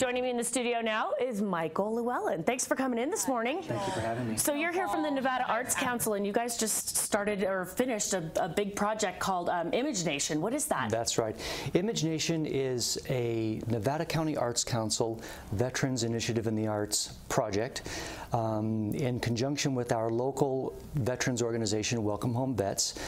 Joining me in the studio now is Michael Llewellyn. Thanks for coming in this morning. Thank you for having me. So you're here from the Nevada Arts Council, and you guys just started or finished a big project called Image Nation. What is that? That's right. Image Nation is a Nevada County Arts Council Veterans Initiative in the Arts project in conjunction with our local veterans organization, Welcome Home Vets.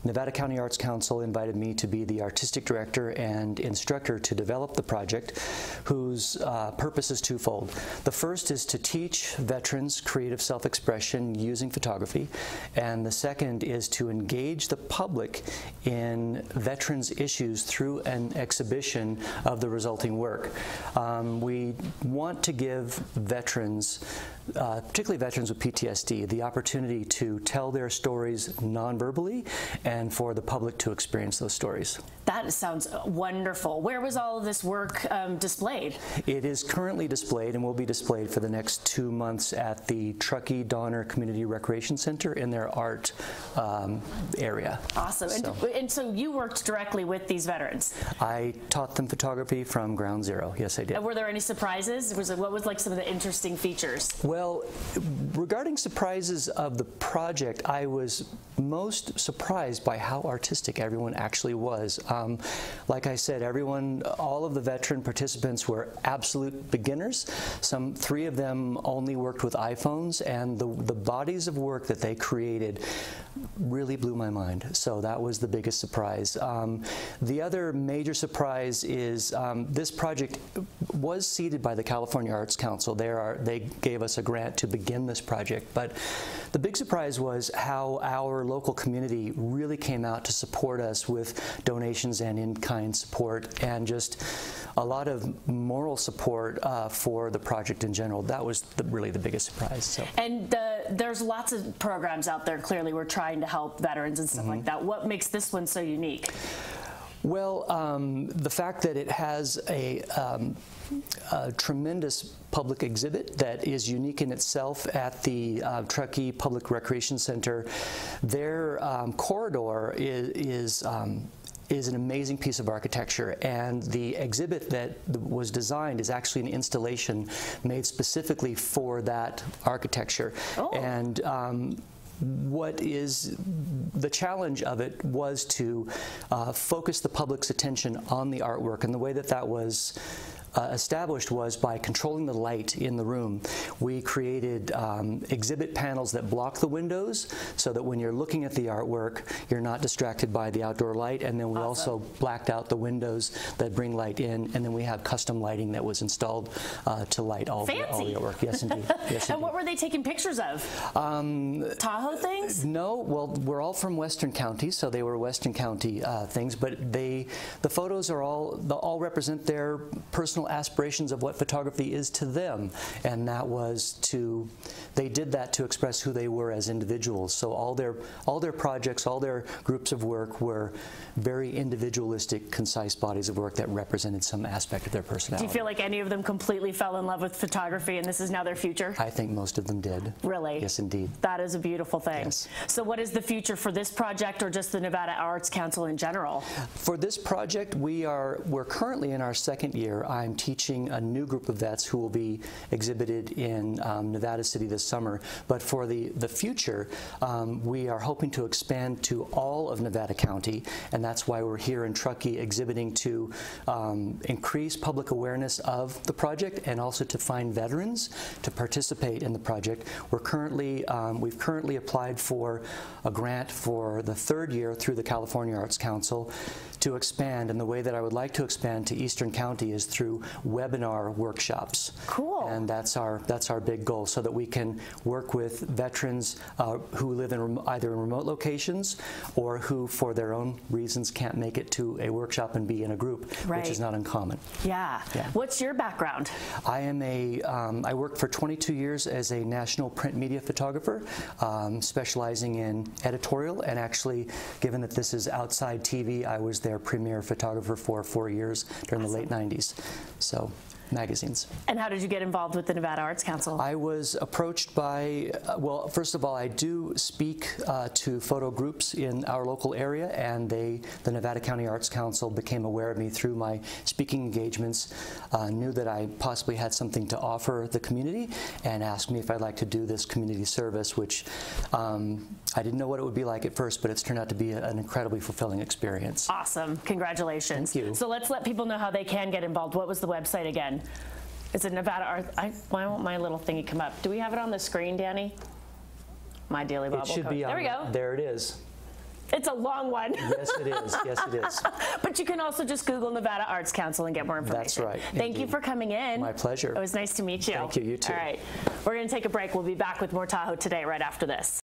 Nevada County Arts Council invited me to be the artistic director and instructor to develop the project, whose purpose is twofold. The first is to teach veterans creative self-expression using photography, and the second is to engage the public in veterans issues through an exhibition of the resulting work. We want to give veterans, particularly veterans with PTSD, the opportunity to tell their stories non-verbally and for the public to experience those stories. That sounds wonderful. Where was all of this work displayed? It is currently displayed and will be displayed for the next 2 months at the Truckee Donner Community Recreation Center in their art area. Awesome. And so you worked directly with these veterans? I taught them photography from ground zero. Yes, I did. And were there any surprises? What was like some of the interesting features? Well, regarding surprises of the project, I was most surprised by how artistic everyone actually was. Like I said, all of the veteran participants were absolute beginners. 3 of them only worked with iPhones, and the bodies of work that they created really blew my mind. So that was the biggest surprise. The other major surprise is this project was seeded by the California Arts Council. They gave us a grant to begin this project, but the big surprise was how our local community really came out to support us with donations and in-kind support, and just a lot of moral support for the project in general. That was really the biggest surprise. So. And there's lots of programs out there. Clearly, we're trying to help veterans and stuff like that. What makes this one so unique? Well, the fact that it has a tremendous public exhibit that is unique in itself at the Truckee Public Recreation Center. Their corridor is an amazing piece of architecture, and the exhibit that was designed is actually an installation made specifically for that architecture. Oh. And what is the challenge of it was to focus the public's attention on the artwork, and the way that was established was by controlling the light in the room. We created exhibit panels that block the windows so that when you're looking at the artwork, you're not distracted by the outdoor light, and then we also blacked out the windows that bring light in, and then we have custom lighting that was installed to light all the artwork. Yes, indeed. Yes, and what were they taking pictures of? Tahoe things? No, well, we're all from Western County, so they were Western County things, but the photos are all represent their personal aspirations of what photography is to them, and that was they did that to express who they were as individuals. So all their projects, all their groups of work were very individualistic, concise bodies of work that represented some aspect of their personality. Do you feel like any of them completely fell in love with photography and this is now their future? I think most of them did. Really? Yes, indeed. That is a beautiful thing. Yes. So what is the future for this project, or just the Nevada Arts Council in general? For this project, we're currently in our 2nd year. I'm teaching a new group of vets who will be exhibited in Nevada City this summer. But for the future, we are hoping to expand to all of Nevada County, and that's why we're here in Truckee exhibiting to increase public awareness of the project and also to find veterans to participate in the project. We've currently applied for a grant for the 3rd year through the California Arts Council to expand, and the way that I would like to expand to Eastern County is through webinar workshops. Cool. And that's our big goal, so that we can work with veterans who live in either in remote locations or who, for their own reasons, can't make it to a workshop and be in a group, which is not uncommon. Yeah. What's your background? I worked for 22 years as a national print media photographer, specializing in editorial, and actually, given that this is outside TV, I was their premier photographer for 4 years during the late 90s. So magazines. And how did you get involved with the Nevada Arts Council? I was approached by, well, first of all, I do speak to photo groups in our local area, and the Nevada County Arts Council became aware of me through my speaking engagements, knew that I possibly had something to offer the community, and asked me if I'd like to do this community service, which I didn't know what it would be like at first, but it's turned out to be an incredibly fulfilling experience. Awesome. Congratulations. Thank you. So let's let people know how they can get involved. What was the website again? Is it Nevada Art? Why won't my little thingy come up? Do we have it on the screen, Danny? My Daily Bible. It should be on. There we go. There it is. It's a long one. Yes, it is. Yes, it is. But you can also just Google Nevada Arts Council and get more information. That's right. Thank you for coming in. My pleasure. It was nice to meet you. Thank you. You too. All right. We're going to take a break. We'll be back with more Tahoe Today right after this.